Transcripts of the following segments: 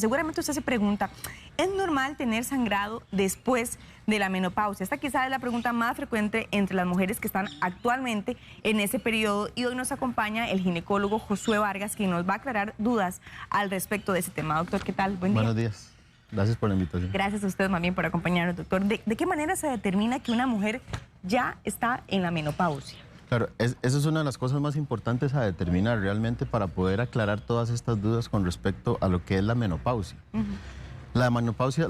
seguramente usted se pregunta, ¿es normal tener sangrado después de la menopausia? Esta quizás es la pregunta más frecuente entre las mujeres que están actualmente en ese periodo, y hoy nos acompaña el ginecólogo Josué Vargas, quien nos va a aclarar dudas al respecto de ese tema. Doctor, ¿qué tal? Buen día. Buenos días. Gracias por la invitación. Gracias a ustedes más bien por acompañarnos, doctor. ¿De qué manera se determina que una mujer ya está en la menopausia? Claro, esa es una de las cosas más importantes a determinar realmente para poder aclarar todas estas dudas con respecto a lo que es la menopausia. La menopausia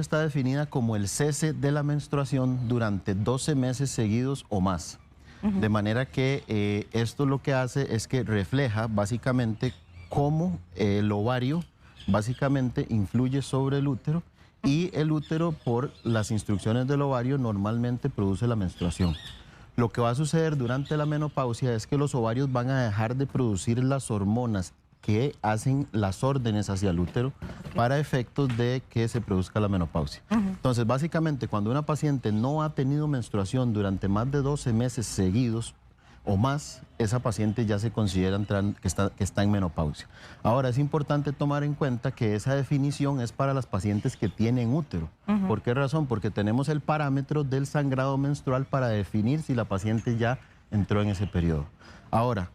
está definida como el cese de la menstruación durante 12 meses seguidos o más. De manera que esto lo que hace es que refleja básicamente cómo el ovario básicamente influye sobre el útero, y el útero, por las instrucciones del ovario, normalmente produce la menstruación. Lo que va a suceder durante la menopausia es que los ovarios van a dejar de producir las hormonas que hacen las órdenes hacia el útero para efectos de que se produzca la menopausia. Entonces, básicamente, cuando una paciente no ha tenido menstruación durante más de 12 meses seguidos o más, esa paciente ya se considera que está en menopausia. Ahora, es importante tomar en cuenta que esa definición es para las pacientes que tienen útero. ¿Por qué razón? Porque tenemos el parámetro del sangrado menstrual para definir si la paciente ya entró en ese periodo. Ahora,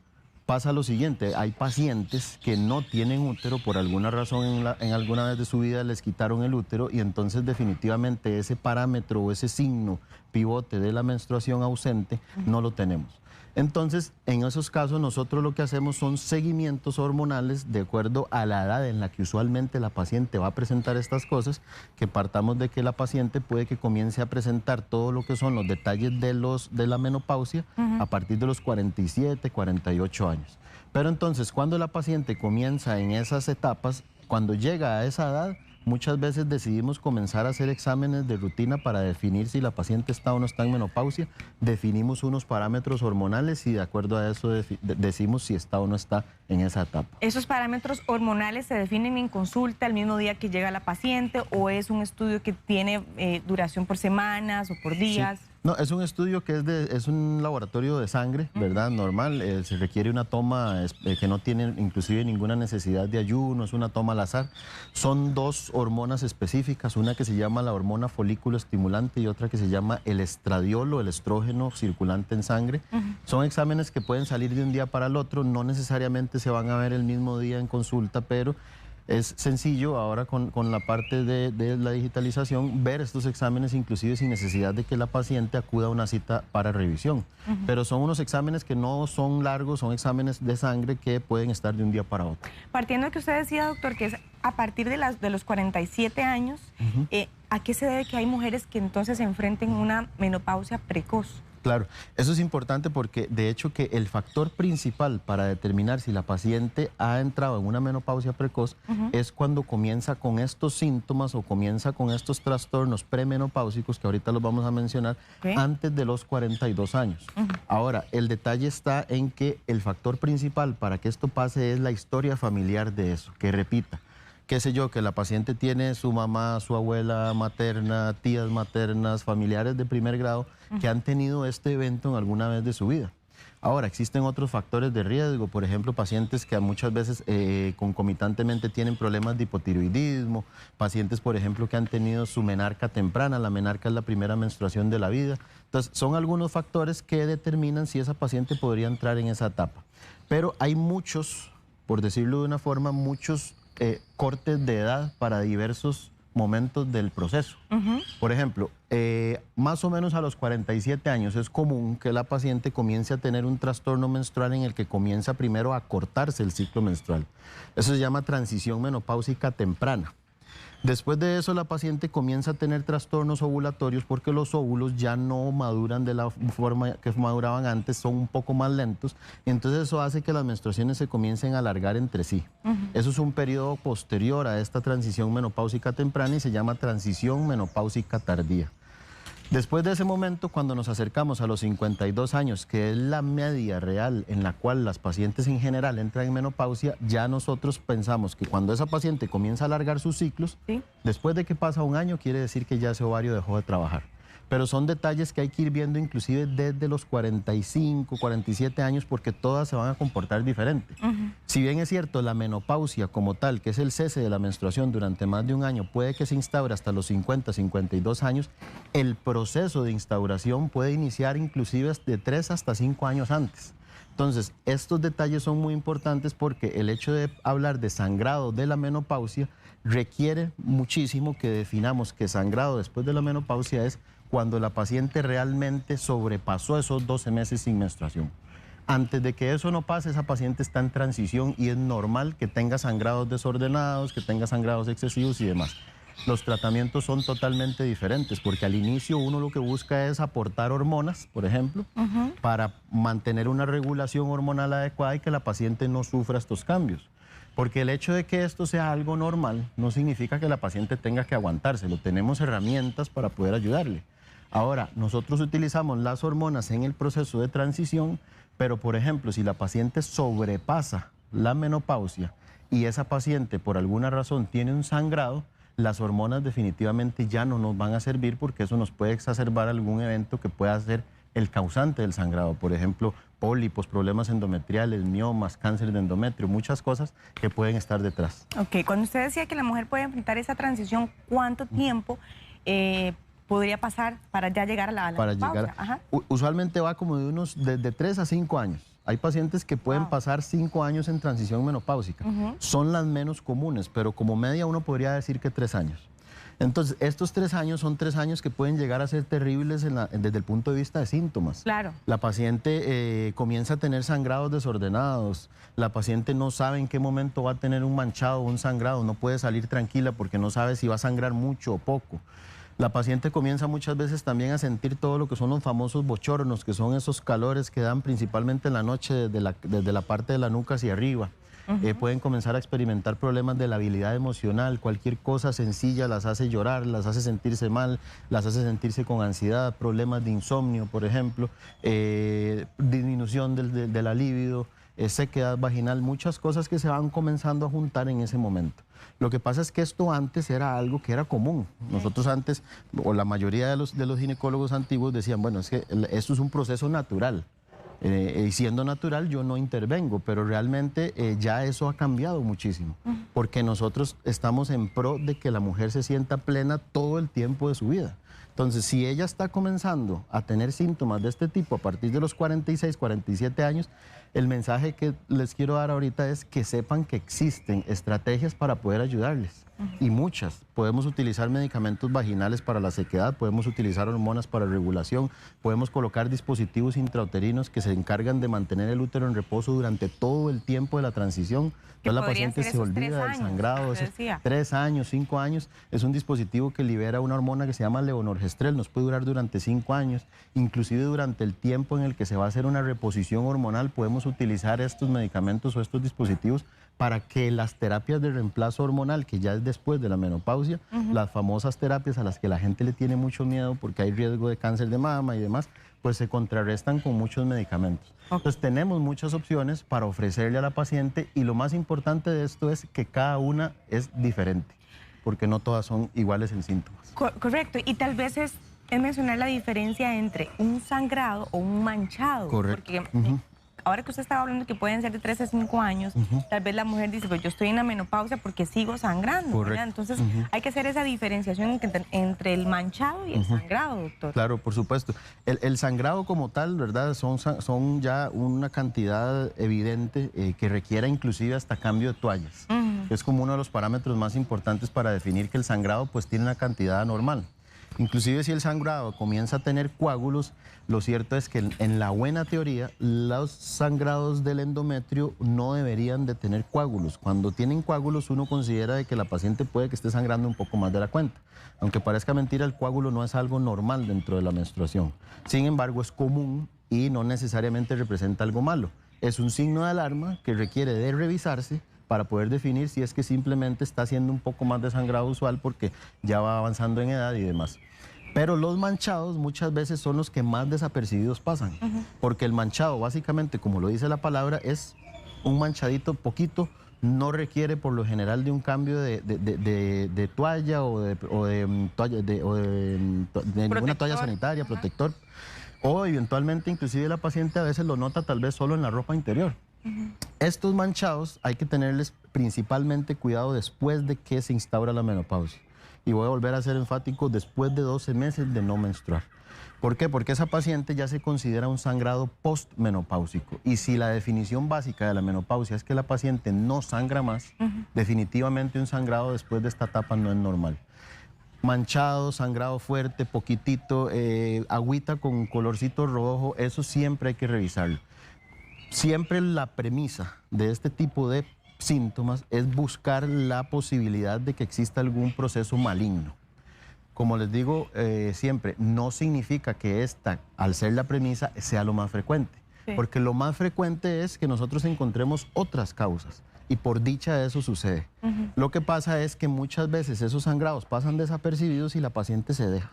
pasa lo siguiente, hay pacientes que no tienen útero, por alguna razón en alguna vez de su vida les quitaron el útero, y entonces definitivamente ese parámetro o ese signo pivote de la menstruación ausente no lo tenemos. Entonces, en esos casos nosotros lo que hacemos son seguimientos hormonales de acuerdo a la edad en la que usualmente la paciente va a presentar estas cosas, que partamos de que la paciente puede que comience a presentar todo lo que son los detalles de la menopausia a partir de los 47, 48 años. Pero entonces, cuando la paciente comienza en esas etapas, cuando llega a esa edad, muchas veces decidimos comenzar a hacer exámenes de rutina para definir si la paciente está o no está en menopausia. Definimos unos parámetros hormonales y de acuerdo a eso decimos si está o no está en esa etapa. ¿Esos parámetros hormonales se definen en consulta el mismo día que llega la paciente, o es un estudio que tiene duración por semanas o por días? Sí. No, es un estudio que es un laboratorio de sangre, ¿verdad? Normal. Se requiere una toma que no tiene inclusive ninguna necesidad de ayuno, es una toma al azar. Son dos hormonas específicas, una que se llama la hormona folículo estimulante y otra que se llama el estradiol, el estrógeno circulante en sangre. Son exámenes que pueden salir de un día para el otro, no necesariamente se van a ver el mismo día en consulta, pero es sencillo ahora con la parte de la digitalización ver estos exámenes inclusive sin necesidad de que la paciente acuda a una cita para revisión. Pero son unos exámenes que no son largos, son exámenes de sangre que pueden estar de un día para otro. Partiendo de que usted decía, doctor, que es a partir de los 47 años, ¿a qué se debe que hay mujeres que entonces se enfrenten a una menopausia precoz? Claro, eso es importante porque de hecho que el factor principal para determinar si la paciente ha entrado en una menopausia precoz es cuando comienza con estos síntomas o comienza con estos trastornos premenopáusicos que ahorita los vamos a mencionar antes de los 42 años. Ahora, el detalle está en que el factor principal para que esto pase es la historia familiar de eso, que repita. Qué sé yo, que la paciente tiene su mamá, su abuela materna, tías maternas, familiares de primer grado que han tenido este evento en alguna vez de su vida. Ahora, existen otros factores de riesgo, por ejemplo, pacientes que muchas veces concomitantemente tienen problemas de hipotiroidismo, pacientes, por ejemplo, que han tenido su menarca temprana, la menarca es la primera menstruación de la vida. Entonces, son algunos factores que determinan si esa paciente podría entrar en esa etapa. Pero hay muchos, por decirlo de una forma, muchos cortes de edad para diversos momentos del proceso. Por ejemplo, más o menos a los 47 años es común que la paciente comience a tener un trastorno menstrual en el que comienza primero a cortarse el ciclo menstrual. Eso se llama transición menopáusica temprana. Después de eso, la paciente comienza a tener trastornos ovulatorios porque los óvulos ya no maduran de la forma que maduraban antes, son un poco más lentos. Entonces eso hace que las menstruaciones se comiencen a alargar entre sí. Eso es un periodo posterior a esta transición menopáusica temprana y se llama transición menopáusica tardía. Después de ese momento, cuando nos acercamos a los 52 años, que es la media real en la cual las pacientes en general entran en menopausia, ya nosotros pensamos que cuando esa paciente comienza a alargar sus ciclos, después de que pasa un año, quiere decir que ya ese ovario dejó de trabajar. pero son detalles que hay que ir viendo inclusive desde los 45, 47 años, porque todas se van a comportar diferente. Si bien es cierto, la menopausia como tal, que es el cese de la menstruación durante más de un año, puede que se instaure hasta los 50, 52 años, el proceso de instauración puede iniciar inclusive de 3 hasta 5 años antes. Entonces, estos detalles son muy importantes porque el hecho de hablar de sangrado de la menopausia requiere muchísimo que definamos que sangrado después de la menopausia es cuando la paciente realmente sobrepasó esos 12 meses sin menstruación. Antes de que eso no pase, esa paciente está en transición y es normal que tenga sangrados desordenados, que tenga sangrados excesivos y demás. Los tratamientos son totalmente diferentes porque al inicio uno lo que busca es aportar hormonas, por ejemplo, para mantener una regulación hormonal adecuada y que la paciente no sufra estos cambios. Porque el hecho de que esto sea algo normal no significa que la paciente tenga que aguantárselo. Tenemos herramientas para poder ayudarle. Ahora, nosotros utilizamos las hormonas en el proceso de transición, pero por ejemplo, si la paciente sobrepasa la menopausia y esa paciente por alguna razón tiene un sangrado, las hormonas definitivamente ya no nos van a servir porque eso nos puede exacerbar algún evento que pueda ser el causante del sangrado. Por ejemplo, pólipos, problemas endometriales, miomas, cáncer de endometrio, muchas cosas que pueden estar detrás. Ok, cuando usted decía que la mujer puede enfrentar esa transición, ¿cuánto tiempo podría pasar para ya llegar a la menopausia? Usualmente va como de 3 a 5 años. Hay pacientes que pueden pasar 5 años en transición menopáusica. Son las menos comunes, pero como media uno podría decir que 3 años. Entonces, estos 3 años son 3 años que pueden llegar a ser terribles desde el punto de vista de síntomas. Claro. La paciente comienza a tener sangrados desordenados, la paciente no sabe en qué momento va a tener un manchado o un sangrado, no puede salir tranquila porque no sabe si va a sangrar mucho o poco. La paciente comienza muchas veces también a sentir todo lo que son los famosos bochornos, que son esos calores que dan principalmente en la noche desde la parte de la nuca hacia arriba. Pueden comenzar a experimentar problemas de la habilidad emocional, cualquier cosa sencilla las hace llorar, las hace sentirse mal, las hace sentirse con ansiedad, problemas de insomnio, por ejemplo, disminución de la libido, sequedad vaginal, muchas cosas que se van comenzando a juntar en ese momento. Lo que pasa es que esto antes era algo que era común. Nosotros antes, o la mayoría de los ginecólogos antiguos decían, bueno, es que esto es un proceso natural. Y siendo natural yo no intervengo, pero realmente ya eso ha cambiado muchísimo, porque nosotros estamos en pro de que la mujer se sienta plena todo el tiempo de su vida. Entonces, si ella está comenzando a tener síntomas de este tipo a partir de los 46, 47 años, el mensaje que les quiero dar ahorita es que sepan que existen estrategias para poder ayudarles. Y muchas. Podemos utilizar medicamentos vaginales para la sequedad, podemos utilizar hormonas para regulación, podemos colocar dispositivos intrauterinos que se encargan de mantener el útero en reposo durante todo el tiempo de la transición. Entonces la paciente se olvida del sangrado. 3 años, 5 años. Es un dispositivo que libera una hormona que se llama levonorgestrel, nos puede durar durante 5 años. Inclusive durante el tiempo en el que se va a hacer una reposición hormonal, podemos utilizar estos medicamentos o estos dispositivos para que las terapias de reemplazo hormonal, que ya es después de la menopausia, las famosas terapias a las que la gente le tiene mucho miedo porque hay riesgo de cáncer de mama y demás, pues se contrarrestan con muchos medicamentos. Entonces tenemos muchas opciones para ofrecerle a la paciente y lo más importante de esto es que cada una es diferente, porque no todas son iguales en síntomas. Correcto, y tal vez es mencionar la diferencia entre un sangrado o un manchado. Correcto. Porque ahora que usted estaba hablando que pueden ser de 3 a 5 años, tal vez la mujer dice, pues yo estoy en la menopausia porque sigo sangrando. Entonces hay que hacer esa diferenciación entre el manchado y el sangrado, doctor. Claro, por supuesto. El sangrado como tal, ¿verdad? Son ya una cantidad evidente que requiere inclusive hasta cambio de toallas. Es como uno de los parámetros más importantes para definir que el sangrado pues tiene una cantidad anormal. Inclusive si el sangrado comienza a tener coágulos, lo cierto es que en la buena teoría los sangrados del endometrio no deberían de tener coágulos. Cuando tienen coágulos uno considera de que la paciente puede que esté sangrando un poco más de la cuenta. Aunque parezca mentira, el coágulo no es algo normal dentro de la menstruación. Sin embargo, es común y no necesariamente representa algo malo. Es un signo de alarma que requiere de revisarse para poder definir si es que simplemente está haciendo un poco más de sangrado usual porque ya va avanzando en edad y demás. Pero los manchados muchas veces son los que más desapercibidos pasan, porque el manchado básicamente, como lo dice la palabra, es un manchadito poquito no requiere por lo general de un cambio de toalla de ninguna toalla sanitaria, protector, o eventualmente inclusive la paciente a veces lo nota tal vez solo en la ropa interior. Estos manchados hay que tenerles principalmente cuidado después de que se instaura la menopausia. Y voy a volver a ser enfático, después de 12 meses de no menstruar. ¿Por qué? Porque esa paciente ya se considera un sangrado postmenopáusico. Y si la definición básica de la menopausia es que la paciente no sangra más, definitivamente un sangrado después de esta etapa no es normal. Manchado, sangrado fuerte, poquitito, agüita con colorcito rojo, eso siempre hay que revisarlo. Siempre la premisa de este tipo de síntomas es buscar la posibilidad de que exista algún proceso maligno. Como les digo siempre, no significa que esta, al ser la premisa, sea lo más frecuente. Sí. Porque lo más frecuente es que nosotros encontremos otras causas. Y por dicha eso sucede. Lo que pasa es que muchas veces esos sangrados pasan desapercibidos y la paciente se deja.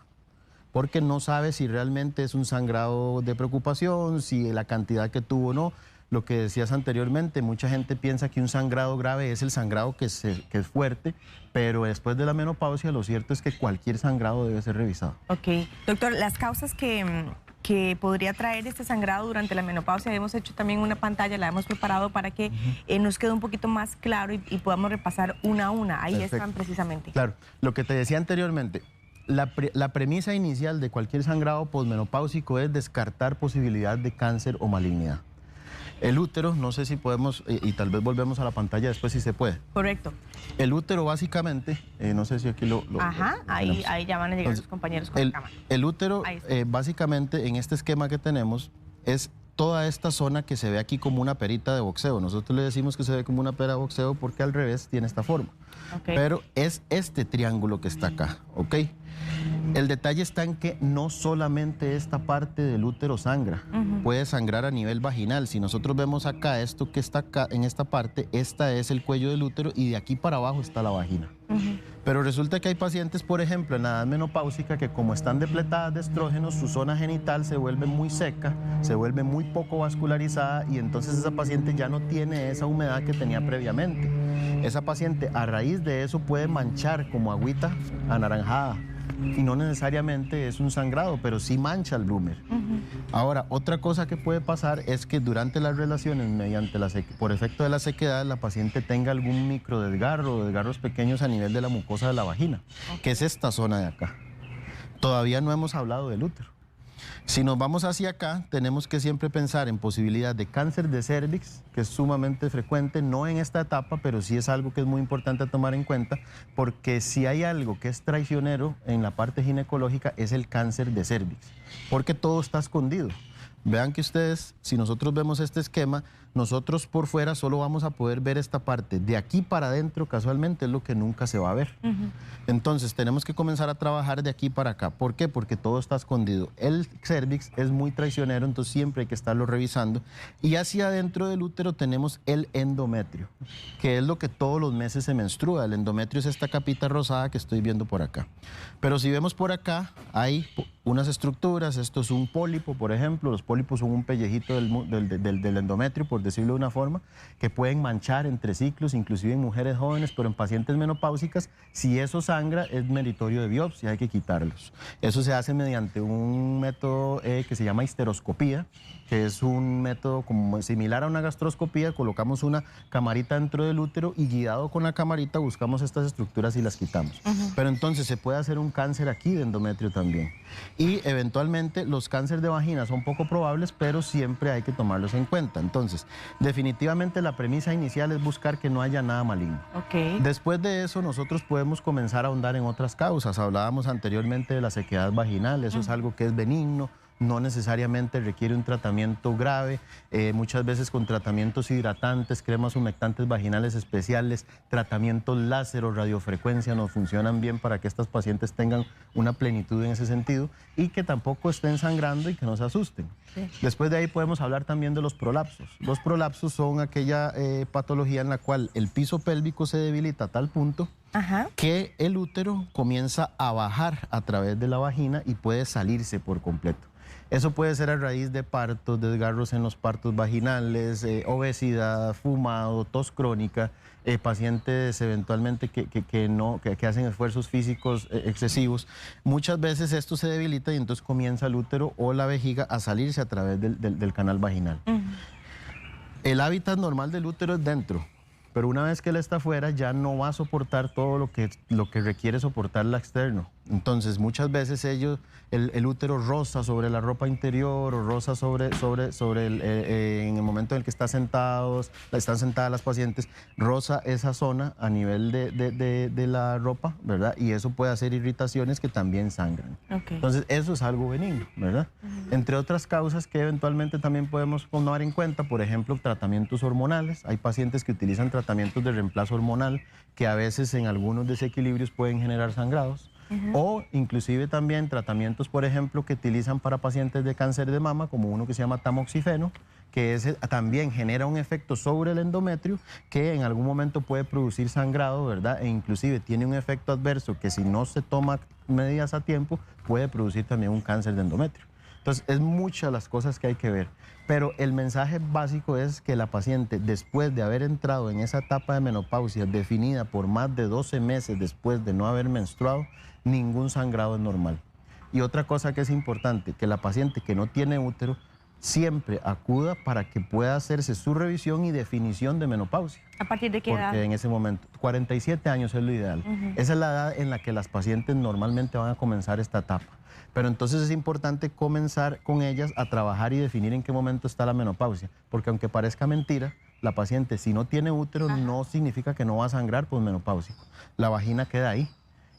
Porque no sabe si realmente es un sangrado de preocupación, si la cantidad que tuvo o no. Lo que decías anteriormente, mucha gente piensa que un sangrado grave es el sangrado que es fuerte, pero después de la menopausia lo cierto es que cualquier sangrado debe ser revisado. Ok. Doctor, las causas que podría traer este sangrado durante la menopausia, hemos hecho también una pantalla, la hemos preparado para que nos quede un poquito más claro y podamos repasar una a una. Ahí Perfecto. Están precisamente. Claro, lo que te decía anteriormente, la premisa inicial de cualquier sangrado posmenopáusico es descartar posibilidad de cáncer o malignidad. El útero, no sé si podemos, y tal vez volvemos a la pantalla después si se puede. Correcto. El útero básicamente, no sé si aquí ahí ya van a llegar los compañeros con la cámara. El útero básicamente en este esquema que tenemos es toda esta zona que se ve aquí como una perita de boxeo. Nosotros le decimos que se ve como una pera de boxeo porque al revés tiene esta forma. Okay. Pero es este triángulo que está acá, ¿ok? El detalle está en que no solamente esta parte del útero sangra, puede sangrar a nivel vaginal. Si nosotros vemos acá, esto que está acá, en esta parte, esta es el cuello del útero y de aquí para abajo está la vagina. Pero resulta que hay pacientes, por ejemplo, en la edad menopáusica, que como están depletadas de estrógenos, su zona genital se vuelve muy seca, se vuelve muy poco vascularizada y entonces esa paciente ya no tiene esa humedad que tenía previamente. Esa paciente a raíz de eso puede manchar como agüita anaranjada. Y no necesariamente es un sangrado, pero sí mancha el bloomer. Ahora, otra cosa que puede pasar es que durante las relaciones, por efecto de la sequedad, la paciente tenga algún microdesgarro o desgarros pequeños a nivel de la mucosa de la vagina, que es esta zona de acá. Todavía no hemos hablado del útero. Si nos vamos hacia acá, tenemos que siempre pensar en posibilidad de cáncer de cérvix, que es sumamente frecuente, no en esta etapa, pero sí es algo que es muy importante tomar en cuenta, porque si hay algo que es traicionero en la parte ginecológica es el cáncer de cérvix, porque todo está escondido. Vean que ustedes, si nosotros vemos este esquema, nosotros por fuera solo vamos a poder ver esta parte. De aquí para adentro, casualmente, es lo que nunca se va a ver. Entonces, tenemos que comenzar a trabajar de aquí para acá. ¿Por qué? Porque todo está escondido. El cérvix es muy traicionero, entonces siempre hay que estarlo revisando. Y hacia adentro del útero tenemos el endometrio, que es lo que todos los meses se menstrua. El endometrio es esta capita rosada que estoy viendo por acá. Pero si vemos por acá, hay unas estructuras. Esto es un pólipo, por ejemplo. Los pólipos son un pellejito del endometrio, por decirlo de una forma, que pueden manchar entre ciclos, inclusive en mujeres jóvenes, pero en pacientes menopáusicas, si eso sangra, es meritorio de biopsia, hay que quitarlos. Eso se hace mediante un método que se llama histeroscopía, que es un método como similar a una gastroscopía. Colocamos una camarita dentro del útero y guiado con la camarita buscamos estas estructuras y las quitamos. Pero entonces se puede hacer un cáncer aquí de endometrio también. Y eventualmente los cánceres de vagina son poco probables, pero siempre hay que tomarlos en cuenta. Entonces, definitivamente la premisa inicial es buscar que no haya nada maligno. Después de eso, nosotros podemos comenzar a ahondar en otras causas. Hablábamos anteriormente de la sequedad vaginal, eso es algo que es benigno, no necesariamente requiere un tratamiento grave, muchas veces con tratamientos hidratantes, cremas humectantes vaginales especiales, tratamientos láser o radiofrecuencia nos funcionan bien para que estas pacientes tengan una plenitud en ese sentido y que tampoco estén sangrando y que no se asusten. Después de ahí podemos hablar también de los prolapsos. Los prolapsos son aquella patología en la cual el piso pélvico se debilita a tal punto que el útero comienza a bajar a través de la vagina y puede salirse por completo. Eso puede ser a raíz de partos, desgarros en los partos vaginales, obesidad, fumado, tos crónica, pacientes eventualmente que hacen esfuerzos físicos excesivos. Muchas veces esto se debilita y entonces comienza el útero o la vejiga a salirse a través del canal vaginal. El hábitat normal del útero es dentro, pero una vez que él está afuera ya no va a soportar todo lo que requiere soportar la externo. Entonces muchas veces el útero roza sobre la ropa interior o roza en el momento en el que están sentadas las pacientes, roza esa zona a nivel de la ropa, ¿verdad? Y eso puede hacer irritaciones que también sangran. Entonces eso es algo benigno, ¿verdad? Entre otras causas que eventualmente también podemos tomar en cuenta, por ejemplo, tratamientos hormonales. Hay pacientes que utilizan tratamientos de reemplazo hormonal que a veces en algunos desequilibrios pueden generar sangrados. O inclusive también tratamientos, por ejemplo, que utilizan para pacientes de cáncer de mama, como uno que se llama tamoxifeno, que ese también genera un efecto sobre el endometrio que en algún momento puede producir sangrado, ¿verdad? E inclusive tiene un efecto adverso que si no se toma medidas a tiempo puede producir también un cáncer de endometrio. Entonces, es muchas las cosas que hay que ver. Pero el mensaje básico es que la paciente, después de haber entrado en esa etapa de menopausia definida por más de 12 meses después de no haber menstruado, ningún sangrado es normal. Y otra cosa que es importante, que la paciente que no tiene útero siempre acuda para que pueda hacerse su revisión y definición de menopausia. ¿A partir de qué edad? Porque en ese momento, 47 años es lo ideal. Esa es la edad en la que las pacientes normalmente van a comenzar esta etapa. Pero entonces es importante comenzar con ellas a trabajar y definir en qué momento está la menopausia. Porque aunque parezca mentira, la paciente si no tiene útero no significa que no va a sangrar posmenopáusico. La vagina queda ahí.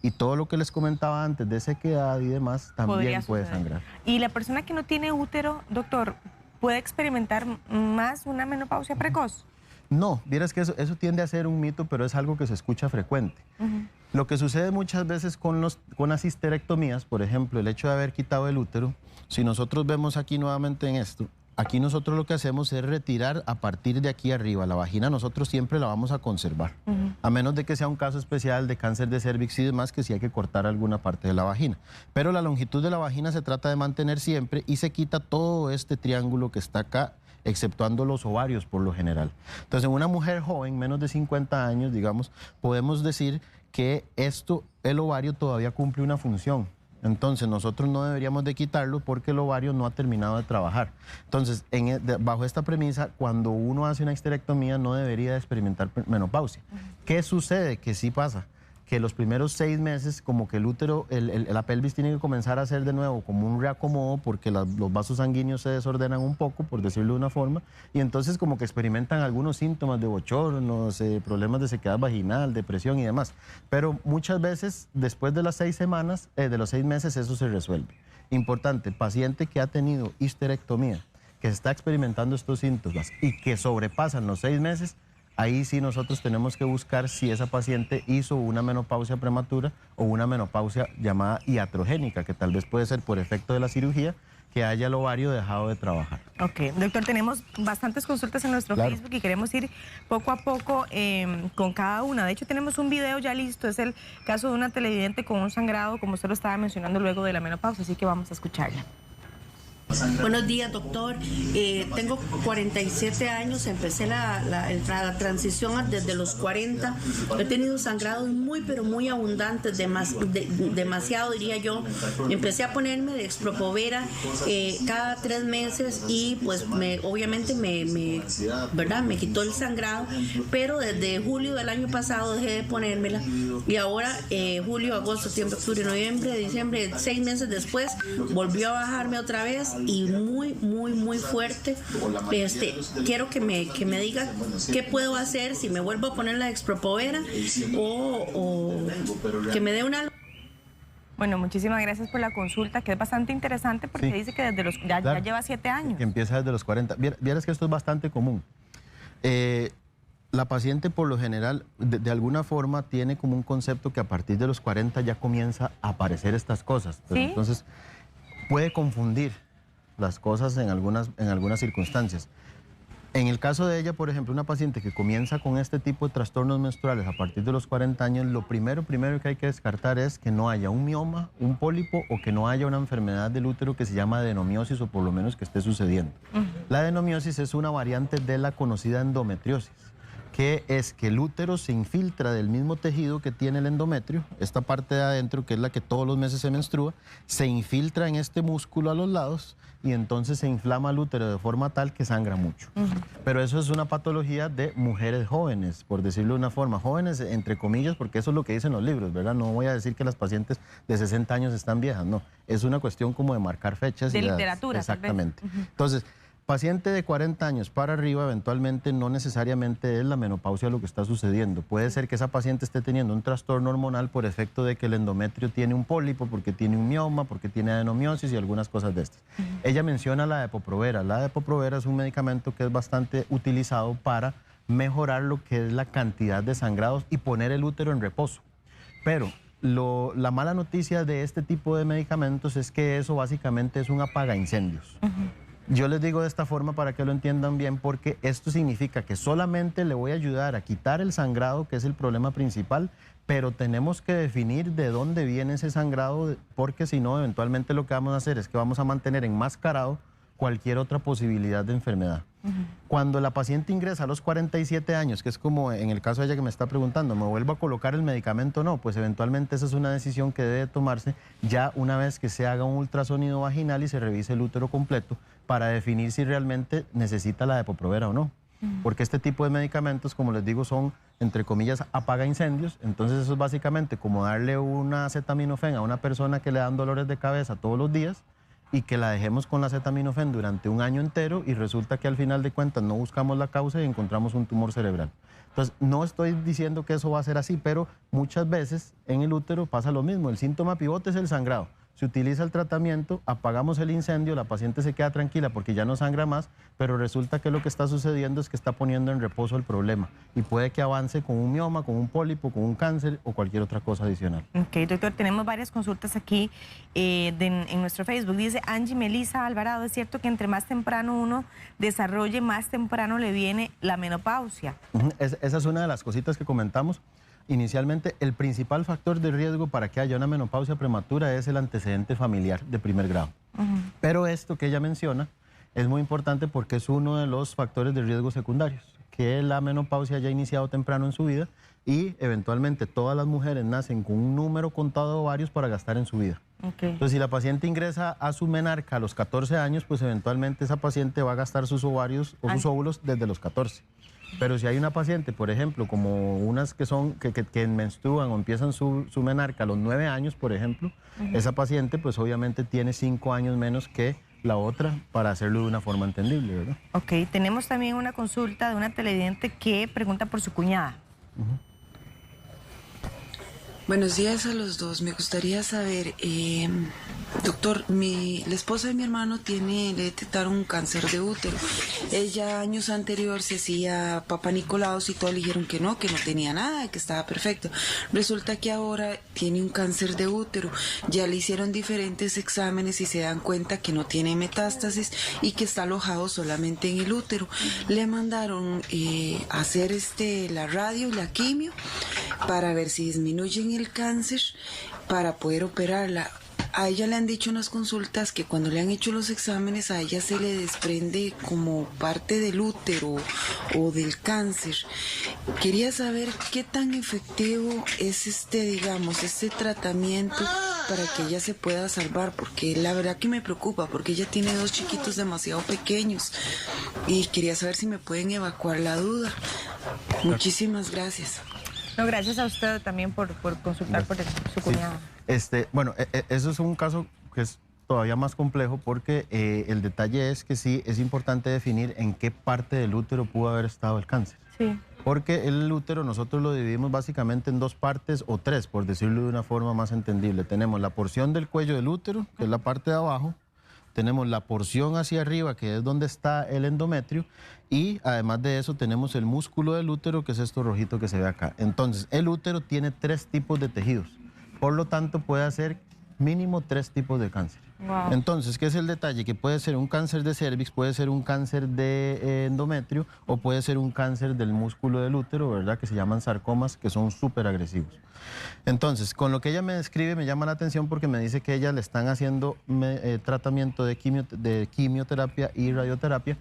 Y todo lo que les comentaba antes de sequedad y demás también puede sangrar. ¿Y la persona que no tiene útero, doctor, puede experimentar más una menopausia precoz? No, vieras que eso tiende a ser un mito, pero es algo que se escucha frecuente. Lo que sucede muchas veces con las histerectomías, por ejemplo, el hecho de haber quitado el útero, si nosotros vemos aquí nuevamente en esto, aquí nosotros lo que hacemos es retirar a partir de aquí arriba. La vagina nosotros siempre la vamos a conservar, a menos de que sea un caso especial de cáncer de cervix y demás, que sí hay que cortar alguna parte de la vagina. Pero la longitud de la vagina se trata de mantener siempre y se quita todo este triángulo que está acá, exceptuando los ovarios por lo general. Entonces, en una mujer joven, menos de 50 años, digamos, podemos decir que el ovario todavía cumple una función. Entonces, nosotros no deberíamos de quitarlo porque el ovario no ha terminado de trabajar. Entonces, bajo esta premisa, cuando uno hace una histerectomía no debería de experimentar menopausia. ¿Qué sucede? Que sí pasa. Que los primeros 6 meses, como que el útero, la pelvis tiene que comenzar a hacer de nuevo como un reacomodo porque los vasos sanguíneos se desordenan un poco, por decirlo de una forma, y entonces como que experimentan algunos síntomas de bochornos, problemas de sequedad vaginal, depresión y demás. Pero muchas veces, después de las 6 semanas, de los 6 meses, eso se resuelve. Importante, paciente que ha tenido histerectomía, que está experimentando estos síntomas y que sobrepasan los 6 meses, ahí sí nosotros tenemos que buscar si esa paciente hizo una menopausia prematura o una menopausia llamada iatrogénica, que tal vez puede ser por efecto de la cirugía, que haya el ovario dejado de trabajar. Ok, doctor, tenemos bastantes consultas en nuestro Facebook y queremos ir poco a poco con cada una. De hecho, tenemos un video ya listo, es el caso de una televidente con un sangrado, como usted lo estaba mencionando luego de la menopausia, así que vamos a escucharla. Buenos días, doctor. Tengo 47 años, empecé la transición desde los 40. He tenido sangrados pero muy abundantes, demasiado diría yo. Empecé a ponerme de Expropovera cada 3 meses y pues obviamente me quitó el sangrado, pero desde julio del año pasado dejé de ponérmela y ahora julio, agosto, septiembre, octubre, noviembre, diciembre, 6 meses después volvió a bajarme otra vez y muy fuerte. Quiero que me diga qué puedo hacer, si me vuelvo a poner la Expropovera o que me dé una... Bueno, muchísimas gracias por la consulta, que es bastante interesante porque dice que desde los ya lleva 7 años. Que empieza desde los 40. Vieras que esto es bastante común. La paciente por lo general, de alguna forma, tiene como un concepto que a partir de los 40 ya comienza a aparecer estas cosas. Pero entonces puede confundir las cosas en algunas circunstancias. En el caso de ella, por ejemplo, una paciente que comienza con este tipo de trastornos menstruales a partir de los 40 años, lo primero que hay que descartar es que no haya un mioma, un pólipo o que no haya una enfermedad del útero que se llama adenomiosis o por lo menos que esté sucediendo. La adenomiosis es una variante de la conocida endometriosis, que es que el útero se infiltra del mismo tejido que tiene el endometrio, esta parte de adentro que es la que todos los meses se menstrua, se infiltra en este músculo a los lados y entonces se inflama el útero de forma tal que sangra mucho. Pero eso es una patología de mujeres jóvenes, por decirlo de una forma, jóvenes entre comillas, porque eso es lo que dicen los libros, ¿verdad? No voy a decir que las pacientes de 60 años están viejas, no, es una cuestión como de marcar fechas. De y literatura, exactamente. Entonces, paciente de 40 años para arriba, eventualmente no necesariamente es la menopausia lo que está sucediendo. Puede ser que esa paciente esté teniendo un trastorno hormonal por efecto de que el endometrio tiene un pólipo, porque tiene un mioma, porque tiene adenomiosis y algunas cosas de estas. Ella menciona la Depo-Provera. La Depo-Provera es un medicamento que es bastante utilizado para mejorar lo que es la cantidad de sangrados y poner el útero en reposo. Pero la mala noticia de este tipo de medicamentos es que eso básicamente es un apagaincendios. Yo les digo de esta forma para que lo entiendan bien, porque esto significa que solamente le voy a ayudar a quitar el sangrado, que es el problema principal, pero tenemos que definir de dónde viene ese sangrado, porque si no, eventualmente lo que vamos a hacer es que vamos a mantener enmascarado cualquier otra posibilidad de enfermedad. Cuando la paciente ingresa a los 47 años, que es como en el caso de ella que me está preguntando, ¿me vuelvo a colocar el medicamento o no? Pues eventualmente esa es una decisión que debe tomarse ya una vez que se haga un ultrasonido vaginal y se revise el útero completo para definir si realmente necesita la Depo-Provera o no. Porque este tipo de medicamentos, como les digo, son, entre comillas, apaga incendios. Entonces eso es básicamente como darle una acetaminofén a una persona que le dan dolores de cabeza todos los días y que la dejemos con la acetaminofén durante un año entero y resulta que al final de cuentas no buscamos la causa y encontramos un tumor cerebral. Entonces, no estoy diciendo que eso va a ser así, pero muchas veces en el útero pasa lo mismo. El síntoma pivote es el sangrado. Se utiliza el tratamiento, apagamos el incendio, la paciente se queda tranquila porque ya no sangra más, pero resulta que lo que está sucediendo es que está poniendo en reposo el problema y puede que avance con un mioma, con un pólipo, con un cáncer o cualquier otra cosa adicional. Ok, doctor, tenemos varias consultas aquí en nuestro Facebook. Dice Angie Melisa Alvarado, ¿es cierto que entre más temprano uno desarrolle, más temprano le viene la menopausia? Esa es una de las cositas que comentamos. Inicialmente, el principal factor de riesgo para que haya una menopausia prematura es el antecedente familiar de primer grado. Pero esto que ella menciona es muy importante porque es uno de los factores de riesgo secundarios, que la menopausia haya iniciado temprano en su vida y eventualmente todas las mujeres nacen con un número contado de ovarios para gastar en su vida. Entonces, si la paciente ingresa a su menarca a los 14 años, pues eventualmente esa paciente va a gastar sus ovarios o sus óvulos desde los 14. Pero si hay una paciente, por ejemplo, como unas que menstruan o empiezan su menarca a los 9 años, por ejemplo, esa paciente pues obviamente tiene 5 años menos que la otra para hacerlo de una forma entendible, ¿verdad? Ok, tenemos también una consulta de una televidente que pregunta por su cuñada. Buenos días a los dos. Me gustaría saber, doctor, la esposa de mi hermano le detectaron un cáncer de útero. Ella años anteriores se hacía Papa Nicolaos y todos le dijeron que no tenía nada, que estaba perfecto. Resulta que ahora tiene un cáncer de útero. Ya le hicieron diferentes exámenes y se dan cuenta que no tiene metástasis y que está alojado solamente en el útero. Le mandaron a hacer la radio y la quimio para ver si disminuyen el cáncer para poder operarla. A ella le han dicho en las consultas que cuando le han hecho los exámenes a ella se le desprende como parte del útero o del cáncer. Quería saber qué tan efectivo es este tratamiento para que ella se pueda salvar, porque la verdad que me preocupa, porque ella tiene 2 chiquitos demasiado pequeños y quería saber si me pueden evacuar la duda. Muchísimas gracias. No, gracias a usted también por consultar por su cuñada. Bueno, eso es un caso que es todavía más complejo porque el detalle es que sí es importante definir en qué parte del útero pudo haber estado el cáncer. Sí. Porque el útero nosotros lo dividimos básicamente en 2 partes o 3, por decirlo de una forma más entendible. Tenemos la porción del cuello del útero, que es la parte de abajo. Tenemos la porción hacia arriba, que es donde está el endometrio, y además de eso tenemos el músculo del útero, que es esto rojito que se ve acá. Entonces, el útero tiene 3 tipos de tejidos, por lo tanto puede hacer mínimo 3 tipos de cáncer. Wow. Entonces, ¿qué es el detalle? Que puede ser un cáncer de cervix, puede ser un cáncer de endometrio o puede ser un cáncer del músculo del útero, ¿verdad? Que se llaman sarcomas, que son súper agresivos. Entonces, con lo que ella me describe me llama la atención porque me dice que a ella le están haciendo tratamiento de quimioterapia y radioterapia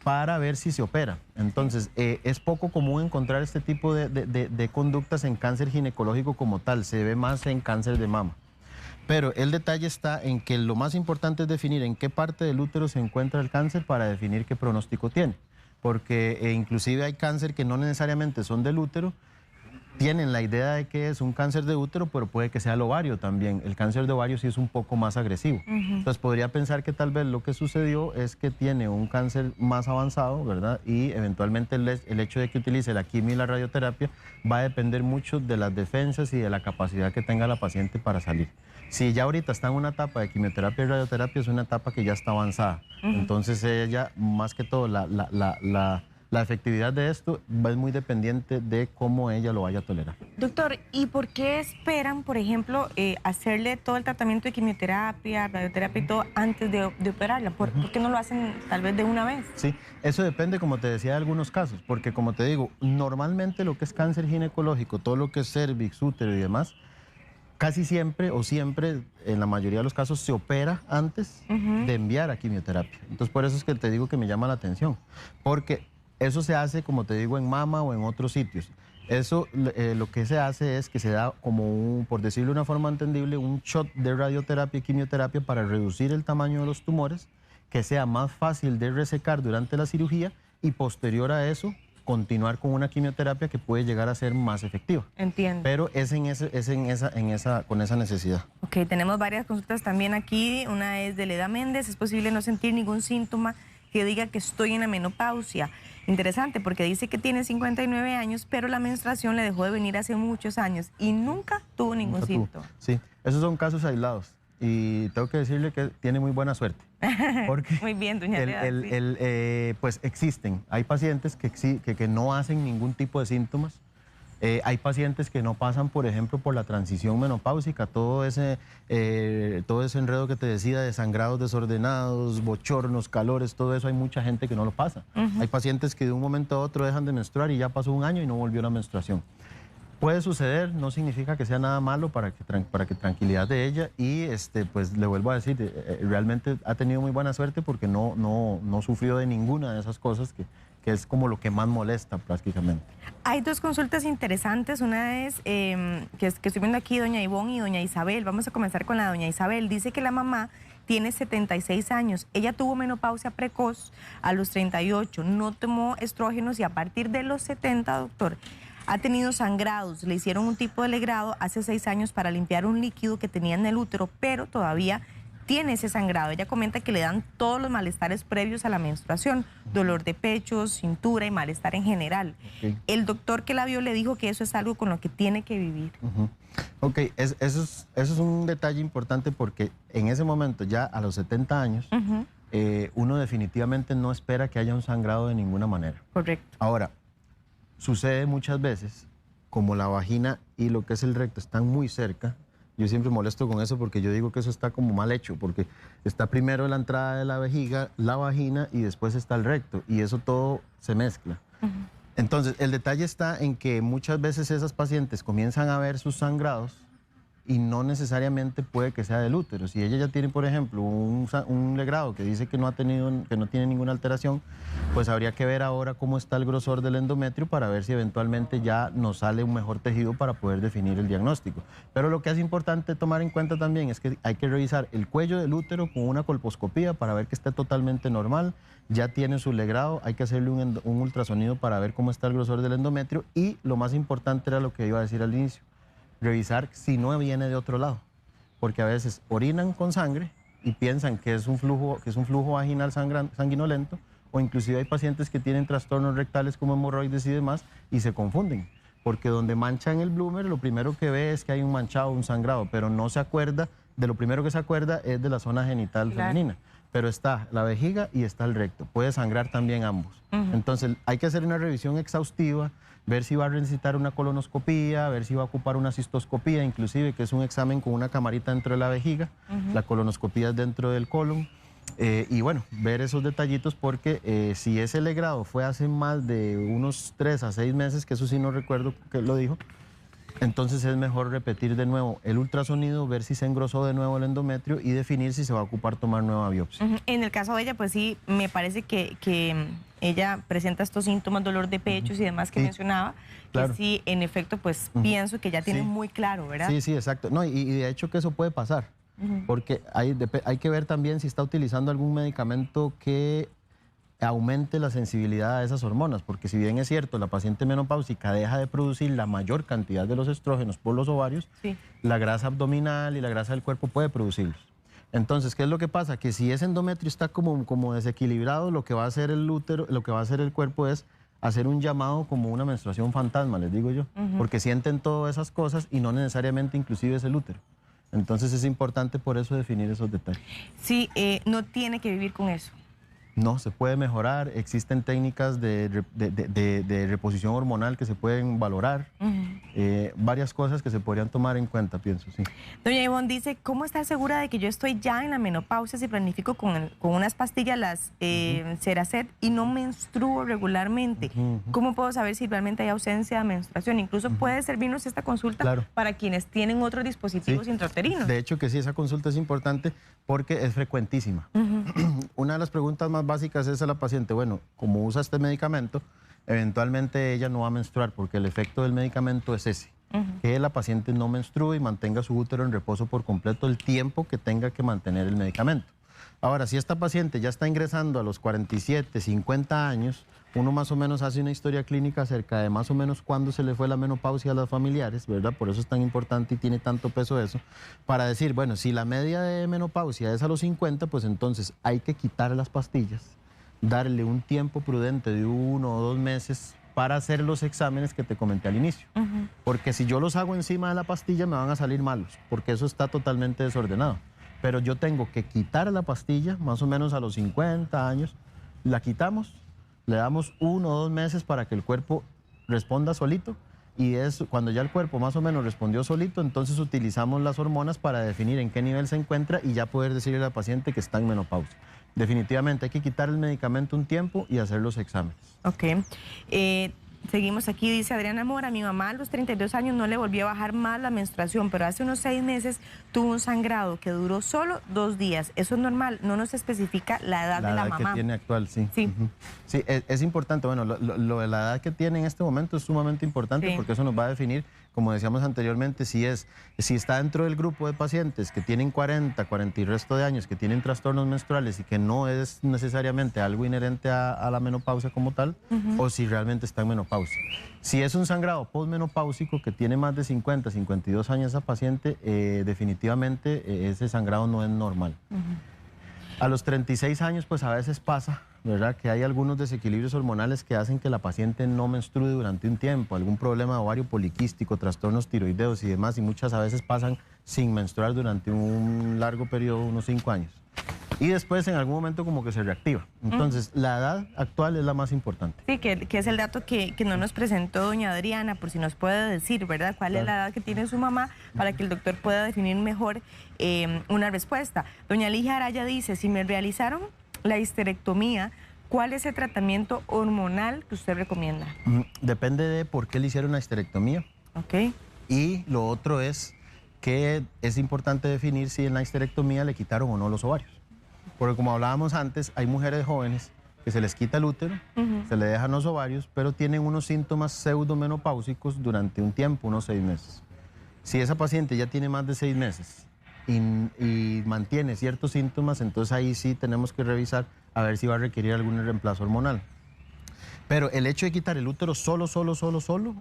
para ver si se opera. Entonces, es poco común encontrar este tipo de conductas en cáncer ginecológico como tal, se ve más en cáncer de mama. Pero el detalle está en que lo más importante es definir en qué parte del útero se encuentra el cáncer para definir qué pronóstico tiene. Porque inclusive hay cáncer que no necesariamente son del útero, tienen la idea de que es un cáncer de útero, pero puede que sea el ovario también. El cáncer de ovario sí es un poco más agresivo. Entonces podría pensar que tal vez lo que sucedió es que tiene un cáncer más avanzado, ¿verdad? Y eventualmente el hecho de que utilice la quimio y la radioterapia va a depender mucho de las defensas y de la capacidad que tenga la paciente para salir. Si ya ahorita está en una etapa de quimioterapia y radioterapia, es una etapa que ya está avanzada. Entonces ella, más que todo, la efectividad de esto es muy dependiente de cómo ella lo vaya a tolerar. Doctor, ¿y por qué esperan, por ejemplo, hacerle todo el tratamiento de quimioterapia, radioterapia y todo antes de operarla? ¿Por qué no lo hacen tal vez de una vez? Sí, eso depende, como te decía, de algunos casos, porque como te digo, normalmente lo que es cáncer ginecológico, todo lo que es cervix, útero y demás, casi siempre o siempre, en la mayoría de los casos, se opera antes de enviar a quimioterapia. Entonces, por eso es que te digo que me llama la atención, porque eso se hace, como te digo, en mama o en otros sitios. Eso lo que se hace es que se da como, por decirlo de una forma entendible, un shot de radioterapia y quimioterapia para reducir el tamaño de los tumores, que sea más fácil de resecar durante la cirugía y posterior a eso continuar con una quimioterapia que puede llegar a ser más efectiva. Entiendo. Pero es con esa necesidad. Ok, tenemos varias consultas también aquí. Una es de Leda Méndez. ¿Es posible no sentir ningún síntoma que diga que estoy en la menopausia? Interesante, porque dice que tiene 59 años, pero la menstruación le dejó de venir hace muchos años y nunca tuvo ningún síntoma. Sí, esos son casos aislados y tengo que decirle que tiene muy buena suerte. Porque muy bien, doña Leda. pues existen, hay pacientes que no hacen ningún tipo de síntomas. Hay pacientes que no pasan, por ejemplo, por la transición menopáusica, todo ese enredo que te decía de sangrados desordenados, bochornos, calores, todo eso, hay mucha gente que no lo pasa. Hay pacientes que de un momento a otro dejan de menstruar y ya pasó un año y no volvió la menstruación. Puede suceder, no significa que sea nada malo para que tranquilidad de ella y pues le vuelvo a decir, realmente ha tenido muy buena suerte porque no sufrió de ninguna de esas cosas que es como lo que más molesta prácticamente. Hay dos consultas interesantes, una es que estoy viendo aquí doña Ivonne y doña Isabel. Vamos a comenzar con la doña Isabel. Dice que la mamá tiene 76 años, ella tuvo menopausia precoz a los 38, no tomó estrógenos y a partir de los 70, doctor, ha tenido sangrados, le hicieron un tipo de legrado hace 6 años para limpiar un líquido que tenía en el útero, pero todavía tiene ese sangrado. Ella comenta que le dan todos los malestares previos a la menstruación, dolor de pecho, cintura y malestar en general. Okay. El doctor que la vio le dijo que eso es algo con lo que tiene que vivir. Ok, eso es un detalle importante porque en ese momento, ya a los 70 años, uno definitivamente no espera que haya un sangrado de ninguna manera. Correcto. Ahora, sucede muchas veces, como la vagina y lo que es el recto están muy cerca. Yo siempre molesto con eso porque yo digo que eso está como mal hecho, porque está primero la entrada de la vejiga, la vagina y después está el recto y eso todo se mezcla. Entonces, el detalle está en que muchas veces esas pacientes comienzan a ver sus sangrados y no necesariamente puede que sea del útero. Si ella ya tiene, por ejemplo, un legrado que dice que no tiene ninguna alteración, pues habría que ver ahora cómo está el grosor del endometrio para ver si eventualmente ya nos sale un mejor tejido para poder definir el diagnóstico. Pero lo que es importante tomar en cuenta también es que hay que revisar el cuello del útero con una colposcopía para ver que esté totalmente normal. Ya tiene su legrado, hay que hacerle un ultrasonido para ver cómo está el grosor del endometrio y lo más importante era lo que iba a decir al inicio. Revisar si no viene de otro lado, porque a veces orinan con sangre y piensan que es un flujo vaginal sanguinolento, o inclusive hay pacientes que tienen trastornos rectales como hemorroides y demás y se confunden, porque donde manchan el bloomer lo primero que ve es que hay un manchado, un sangrado, pero no se acuerda, de lo primero que se acuerda es de la zona genital femenina. Pero está la vejiga y está el recto, puede sangrar también ambos. Entonces hay que hacer una revisión exhaustiva, ver si va a necesitar una colonoscopía, ver si va a ocupar una cistoscopía, inclusive, que es un examen con una camarita dentro de la vejiga. La colonoscopía es dentro del colon. Y bueno, ver esos detallitos porque si ese legrado fue hace más de unos 3 a 6 meses, que eso sí no recuerdo que lo dijo, entonces es mejor repetir de nuevo el ultrasonido, ver si se engrosó de nuevo el endometrio y definir si se va a ocupar tomar nueva biopsia. En el caso de ella, pues sí, me parece que ella presenta estos síntomas, dolor de pechos y demás que Sí, mencionaba, claro. que sí, en efecto, pues pienso que ya tiene Sí. muy claro, ¿verdad? Sí, sí, exacto. No, y de hecho que eso puede pasar, porque hay que ver también si está utilizando algún medicamento que aumente la sensibilidad a esas hormonas, porque si bien es cierto, la paciente menopáusica deja de producir la mayor cantidad de los estrógenos por los ovarios, Sí. la grasa abdominal y la grasa del cuerpo puede producirlos. Entonces, ¿qué es lo que pasa? Que si ese endometrio está como desequilibrado, lo que va a hacer el útero, lo que va a hacer el cuerpo es hacer un llamado como una menstruación fantasma, les digo yo, porque sienten todas esas cosas y no necesariamente inclusive es el útero. Entonces es importante por eso definir esos detalles. Sí, no tiene que vivir con eso. No, se puede mejorar, existen técnicas de reposición hormonal que se pueden valorar, varias cosas que se podrían tomar en cuenta, pienso, sí. Doña Ivonne dice, ¿cómo estar segura de que yo estoy ya en la menopausia si planifico con unas pastillas, las Ceracet, y no menstruo regularmente? ¿Cómo puedo saber si realmente hay ausencia de menstruación? Incluso puede servirnos esta consulta Claro. para quienes tienen otros dispositivos Sí. intrauterinos. De hecho que sí, esa consulta es importante porque es frecuentísima. Una de las preguntas más básicas es a la paciente, bueno, como usa este medicamento, eventualmente ella no va a menstruar porque el efecto del medicamento es ese, que la paciente no menstrue y mantenga su útero en reposo por completo el tiempo que tenga que mantener el medicamento. Ahora, si esta paciente ya está ingresando a los 47, 50 años, uno más o menos hace una historia clínica acerca de más o menos cuándo se le fue la menopausia a las familiares, ¿verdad? Por eso es tan importante y tiene tanto peso eso, para decir, bueno, si la media de menopausia es a los 50, pues entonces hay que quitar las pastillas, darle un tiempo prudente de 1 o 2 meses para hacer los exámenes que te comenté al inicio. Porque si yo los hago encima de la pastilla me van a salir malos, porque eso está totalmente desordenado. Pero yo tengo que quitar la pastilla más o menos a los 50 años, la quitamos, le damos 1 o 2 meses para que el cuerpo responda solito y es cuando ya el cuerpo más o menos respondió solito, entonces utilizamos las hormonas para definir en qué nivel se encuentra y ya poder decirle a la paciente que está en menopausia. Definitivamente hay que quitar el medicamento un tiempo y hacer los exámenes. Ok. Seguimos aquí, dice Adriana Mora, mi mamá a los 32 años no le volvió a bajar más la menstruación, pero hace unos 6 meses tuvo un sangrado que duró solo 2 días. Eso es normal, no nos especifica la edad de la mamá. La edad que tiene actual, sí. Sí. Sí, es importante. Bueno, lo de la edad que tiene en este momento es sumamente importante Sí. porque eso nos va a definir, como decíamos anteriormente, si está dentro del grupo de pacientes que tienen 40 y resto de años, que tienen trastornos menstruales y que no es necesariamente algo inherente a la menopausia como tal, o si realmente está en menopausia. Si es un sangrado postmenopáusico que tiene más de 50, 52 años esa paciente, definitivamente ese sangrado no es normal. A los 36 años, pues a veces pasa, ¿verdad?, que hay algunos desequilibrios hormonales que hacen que la paciente no menstrue durante un tiempo, algún problema de ovario poliquístico, trastornos tiroideos y demás, y muchas a veces pasan sin menstruar durante un largo periodo, unos 5 años. Y después en algún momento como que se reactiva. Entonces, la edad actual es la más importante. Sí, que es el dato que no nos presentó doña Adriana, por si nos puede decir, ¿verdad?, cuál es la edad que tiene su mamá para que el doctor pueda definir mejor una respuesta. Doña Ligia Araya dice, si me realizaron la histerectomía, ¿cuál es el tratamiento hormonal que usted recomienda? Depende de por qué le hicieron la histerectomía. Ok. Y lo otro es que es importante definir si en la histerectomía le quitaron o no los ovarios. Porque como hablábamos antes, hay mujeres jóvenes que se les quita el útero, se le dejan los ovarios, pero tienen unos síntomas pseudomenopáusicos durante un tiempo, unos 6 meses. Si esa paciente ya tiene más de 6 meses y mantiene ciertos síntomas, entonces ahí sí tenemos que revisar a ver si va a requerir algún reemplazo hormonal. Pero el hecho de quitar el útero solo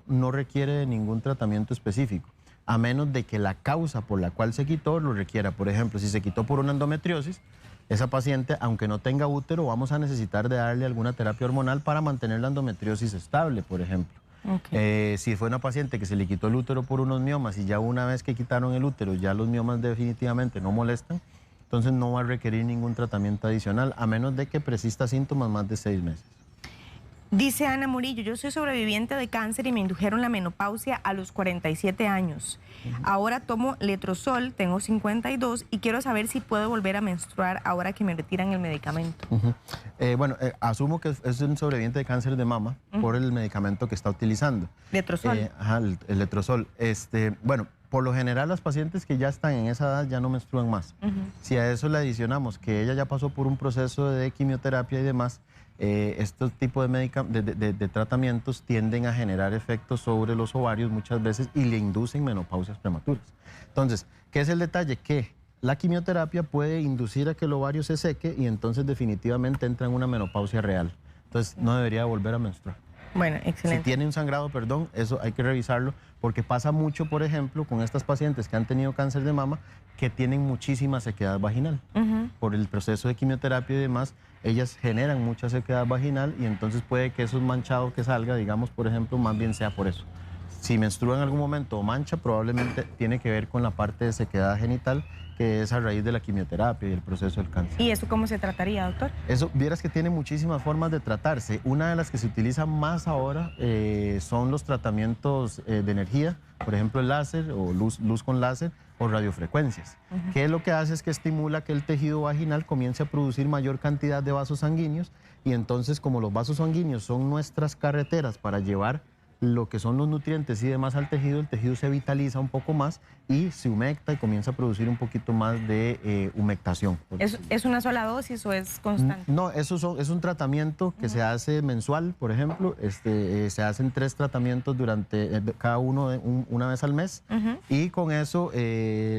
no requiere ningún tratamiento específico, a menos de que la causa por la cual se quitó lo requiera. Por ejemplo, si se quitó por una endometriosis, esa paciente, aunque no tenga útero, vamos a necesitar de darle alguna terapia hormonal para mantener la endometriosis estable, por ejemplo. Okay. Si fue una paciente que se le quitó el útero por unos miomas y ya una vez que quitaron el útero, ya los miomas definitivamente no molestan, entonces no va a requerir ningún tratamiento adicional, a menos de que persista síntomas más de 6 meses. Dice Ana Murillo, yo soy sobreviviente de cáncer y me indujeron la menopausia a los 47 años. Ahora tomo letrozol, tengo 52 y quiero saber si puedo volver a menstruar ahora que me retiran el medicamento. Bueno, asumo que es un sobreviviente de cáncer de mama por el medicamento que está utilizando. Letrozol. Ajá, el letrozol. Bueno, por lo general las pacientes que ya están en esa edad ya no menstruan más. Si a eso le adicionamos que ella ya pasó por un proceso de quimioterapia y demás, estos tipos de tratamientos tienden a generar efectos sobre los ovarios muchas veces y le inducen menopausias prematuras. Entonces, ¿qué es el detalle? Que la quimioterapia puede inducir a que el ovario se seque y entonces definitivamente entra en una menopausia real. Entonces, no debería volver a menstruar. Bueno, excelente. Si tiene un sangrado, perdón, eso hay que revisarlo porque pasa mucho, por ejemplo, con estas pacientes que han tenido cáncer de mama que tienen muchísima sequedad vaginal. Por el proceso de quimioterapia y demás, ellas generan mucha sequedad vaginal y entonces puede que esos manchados que salga, digamos, por ejemplo, más bien sea por eso. Si menstrua en algún momento o mancha, probablemente tiene que ver con la parte de sequedad genital, que es a raíz de la quimioterapia y el proceso del cáncer. ¿Y eso cómo se trataría, doctor? Eso, vieras que tiene muchísimas formas de tratarse. Una de las que se utiliza más ahora son los tratamientos de energía, por ejemplo, el láser o luz con láser o radiofrecuencias. Que lo que hace es que estimula que el tejido vaginal comience a producir mayor cantidad de vasos sanguíneos y entonces, como los vasos sanguíneos son nuestras carreteras para llevar lo que son los nutrientes y demás al tejido, el tejido se vitaliza un poco más y se humecta y comienza a producir un poquito más de humectación. ¿Es una sola dosis o es constante? No, es un tratamiento que se hace mensual, por ejemplo. Se hacen 3 tratamientos durante cada uno una vez al mes y con eso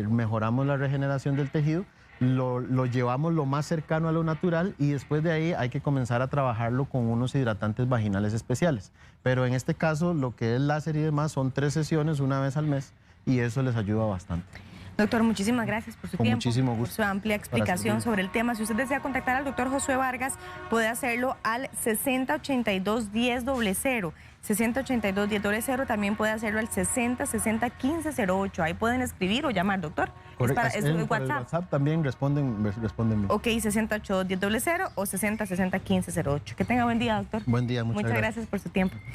mejoramos la regeneración del tejido. Lo llevamos lo más cercano a lo natural y después de ahí hay que comenzar a trabajarlo con unos hidratantes vaginales especiales. Pero en este caso, lo que es láser y demás son 3 sesiones una vez al mes y eso les ayuda bastante. Doctor, muchísimas gracias por su Con tiempo, muchísimo por gusto. su amplia explicación sobre el tema. Si usted desea contactar al doctor Josué Vargas, puede hacerlo al 6082-1000. 6082-1000, también puede hacerlo al 6060-1508. Ahí pueden escribir o llamar, doctor. Correcto. Es Para WhatsApp. el WhatsApp también responden bien. Ok, 6082-1000 o 6060-1508. Que tenga buen día, doctor. Buen día, muchas gracias. Gracias por su tiempo.